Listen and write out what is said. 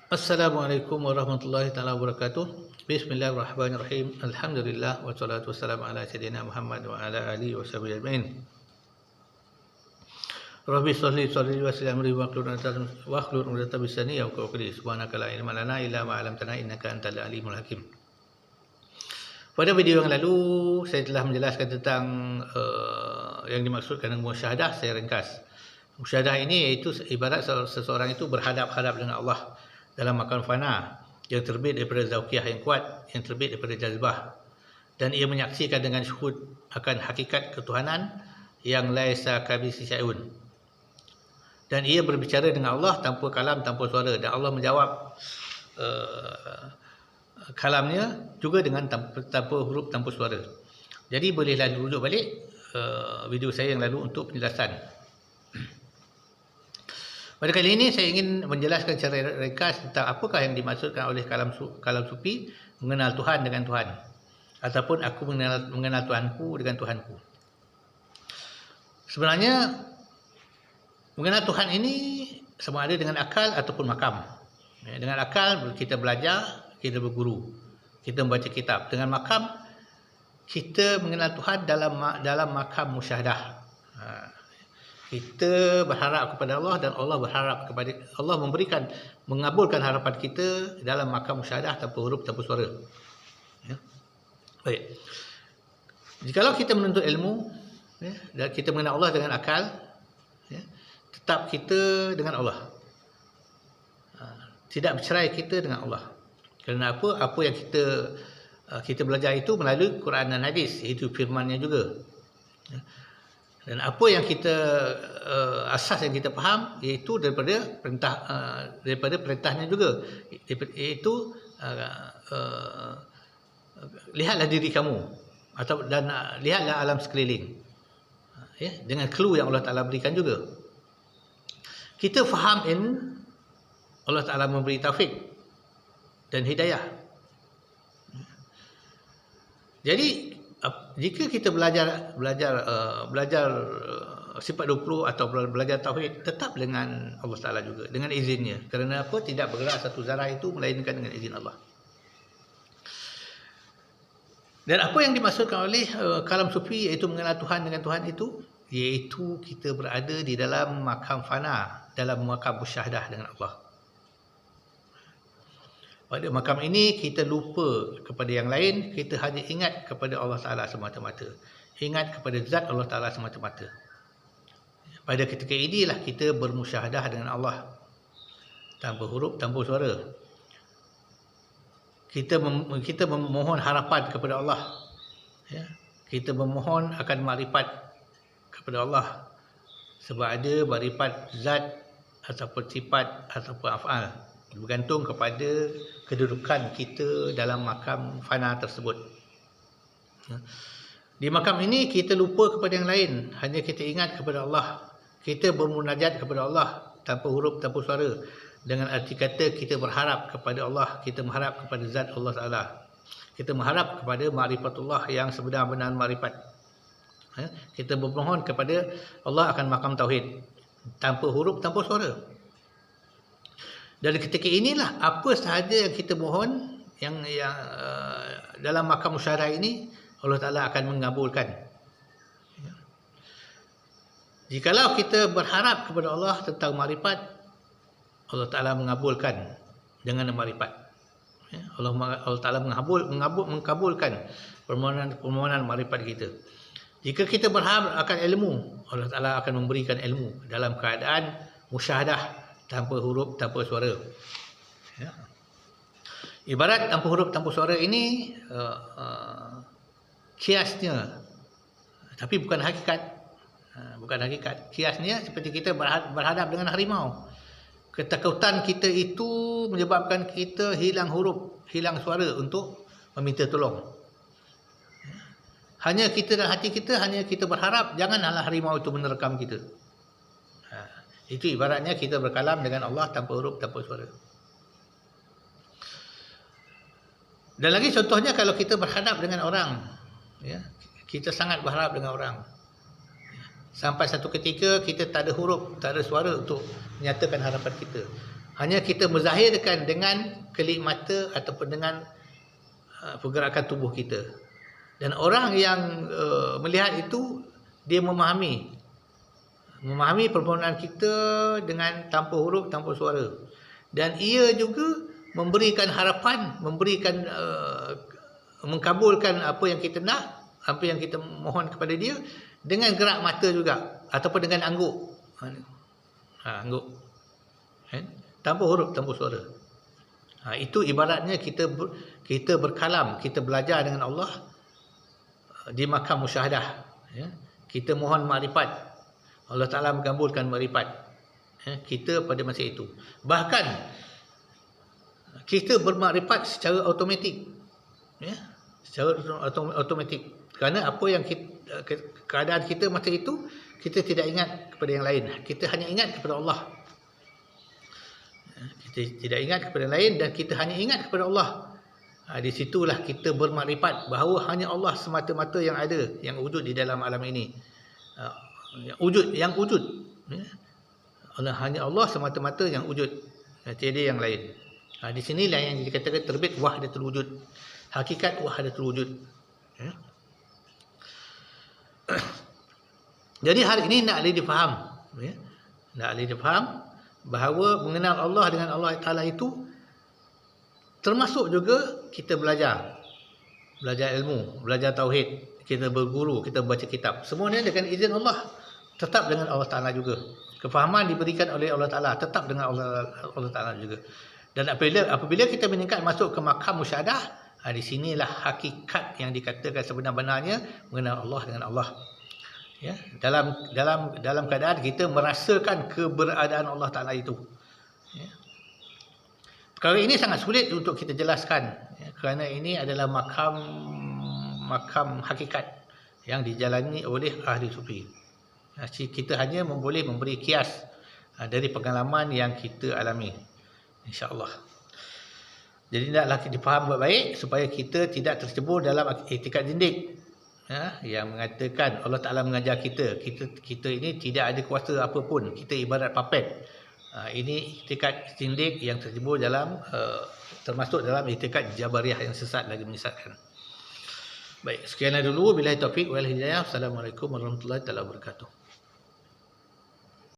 Assalamualaikum warahmatullahi taala wabarakatuh. Bismillahirrahmanirrahim. Alhamdulillah wassalatu wassalamu ala sayyidina Muhammad wa ala alihi washabihi ajmain. Rabbi shalli shalli wa sallim wa hlul 'uqdatam min lisani yafqahu qawli. Subhanaka la ilma lana illa ma 'allamtana innaka antal alimul hakim. Pada video yang lalu saya telah menjelaskan tentang yang dimaksudkan dengan musyahadah. Saya ringkas. Musyahadah ini iaitu ibarat seseorang itu berhadap-hadap dengan Allah dalam makam fana yang terbit daripada zauqiyah yang kuat, yang terbit daripada jazbah, dan ia menyaksikan dengan syuhud akan hakikat ketuhanan yang laisa kamitslihi syai'un, dan ia berbicara dengan Allah tanpa kalam, tanpa suara, dan Allah menjawab kalamnya juga dengan tanpa huruf, tanpa suara. Jadi bolehlah dirujuk balik video saya yang lalu untuk penjelasan. Pada kali ini saya ingin menjelaskan secara ringkas tentang apakah yang dimaksudkan oleh kalam sufi mengenal Tuhan dengan Tuhan, ataupun aku mengenal Tuhanku dengan Tuhanku. Sebenarnya mengenal Tuhan ini sama ada dengan akal ataupun makam. Dengan akal kita belajar, kita berguru, kita membaca kitab. Dengan makam kita mengenal Tuhan dalam makam musyahadah. Kita berharap kepada Allah dan Allah berharap kepada Allah, mengabulkan harapan kita dalam makam musyahadah tanpa huruf, tanpa suara. Ya. Baik. Jikalau kita menuntut ilmu, ya, dan kita mengenal Allah dengan akal, ya, tetap kita dengan Allah. Tidak bercerai kita dengan Allah. Kerana apa? Apa yang kita belajar itu melalui Quran dan hadis, iaitu firman-Nya juga. Ya. Dan apa yang asas yang kita faham, iaitu daripada perintahnya juga, iaitu lihatlah diri kamu dan lihatlah alam sekeliling, ya, dengan clue yang Allah Ta'ala berikan juga. Kita faham Allah Ta'ala memberi taufik dan hidayah. Jadi jika kita belajar sifat 20 atau belajar tauhid, tetap dengan Allah Taala juga, dengan izinnya. Kerana apa? Tidak bergerak satu zarah itu melainkan dengan izin Allah. Dan apa yang dimaksudkan oleh kalam sufi iaitu mengenal Tuhan dengan Tuhan itu, iaitu kita berada di dalam makam fana, dalam makam musyahadah dengan Allah. Pada makam ini kita lupa kepada yang lain, kita hanya ingat kepada Allah Ta'ala semata-mata. Ingat kepada zat Allah Ta'ala semata-mata. Pada ketika inilah kita bermusyahadah dengan Allah. Tanpa huruf, tanpa suara. Kita memohon harapan kepada Allah. Ya. Kita memohon akan makrifat kepada Allah. Sebab ada makrifat zat ataupun sifat ataupun af'al. Bergantung kepada kedudukan kita dalam makam fana tersebut. Di makam ini kita lupa kepada yang lain, hanya kita ingat kepada Allah. Kita bermunajat kepada Allah tanpa huruf, tanpa suara. Dengan arti kata kita berharap kepada Allah, kita mengharap kepada zat Allah Ta'ala. Kita mengharap kepada ma'rifatullah yang sebenar-benar ma'rifat. Kita bermohon kepada Allah akan makam tauhid tanpa huruf, tanpa suara. Dan ketika inilah apa sahaja yang kita mohon yang dalam makam musyahadah ini, Allah Ta'ala akan mengabulkan. Jikalau kita berharap kepada Allah tentang makrifat, Allah Ta'ala mengabulkan dengan makrifat. Allah Ta'ala mengabulkan permohonan makrifat kita. Jika kita berharap akan ilmu, Allah Ta'ala akan memberikan ilmu dalam keadaan musyahadah tanpa huruf, tanpa suara. Ya. Ibarat tanpa huruf, tanpa suara ini kiasnya, tapi bukan hakikat. Bukan hakikat. Kiasnya seperti kita berhadap dengan harimau. Ketakutan kita itu menyebabkan kita hilang huruf, hilang suara untuk meminta tolong. Hanya kita dan hati kita, hanya kita berharap janganlah harimau itu menerkam kita. Itu ibaratnya kita berkalam dengan Allah tanpa huruf, tanpa suara. Dan lagi contohnya kalau kita berhadap dengan orang, ya, kita sangat berharap dengan orang. Sampai satu ketika kita tak ada huruf, tak ada suara untuk menyatakan harapan kita. Hanya kita menzahirkan dengan kelip mata ataupun dengan pergerakan tubuh kita. Dan orang yang melihat itu, dia memahami permohonan kita dengan tanpa huruf, tanpa suara. Dan ia juga memberikan harapan, mengkabulkan apa yang kita nak, apa yang kita mohon kepada dia dengan gerak mata juga ataupun dengan angguk. Angguk. Tanpa huruf, tanpa suara. Itu ibaratnya kita berkalam, kita belajar dengan Allah di makam musyahadah. Kita mohon makrifat. Allah Ta'ala mengabulkan makrifat kita pada masa itu. Bahkan kita bermakrifat secara automatik. Secara automatik. Kerana apa yang keadaan kita masa itu, kita tidak ingat kepada yang lain. Kita hanya ingat kepada Allah. Kita tidak ingat kepada lain dan kita hanya ingat kepada Allah. Di situlah kita bermakrifat bahawa hanya Allah semata-mata yang ada, yang wujud di dalam alam ini. Yang wujud. Hanya Allah semata-mata yang wujud. Tiada yang lain. Di sinilah yang dikatakan terbit wahdatul wujud. Hakikat wahdatul wujud. Jadi hari ini nak difaham. Nak difaham bahawa mengenal Allah dengan Allah Ta'ala itu termasuk juga kita belajar ilmu, belajar tauhid, kita berguru, kita baca kitab. Semuanya dengan izin Allah, tetap dengan Allah Ta'ala juga. Kefahaman diberikan oleh Allah Ta'ala, tetap dengan Allah Ta'ala juga. Dan apabila kita meningkat masuk ke makam musyahadah, di sinilah hakikat yang dikatakan sebenar-benarnya mengenal Allah dengan Allah. Dalam keadaan kita merasakan keberadaan Allah Ta'ala itu. Perkara ini sangat sulit untuk kita jelaskan, kerana ini adalah makam hakikat yang dijalani oleh ahli sufi. Kita hanya boleh memberi kias dari pengalaman yang kita alami, insya-Allah. Jadi hendaklah difaham baik-baik supaya kita tidak tercebur dalam i'tikad zindik. Yang mengatakan Allah Ta'ala mengajar kita ini tidak ada kuasa apapun, kita ibarat puppet. Ini i'tikad zindik yang tercebur dalam termasuk dalam i'tikad Jabariyah yang sesat lagi menyesatkan. Baik, sekian dulu. Billahi taufiq wal hidayah. Assalamualaikum warahmatullahi wabarakatuh.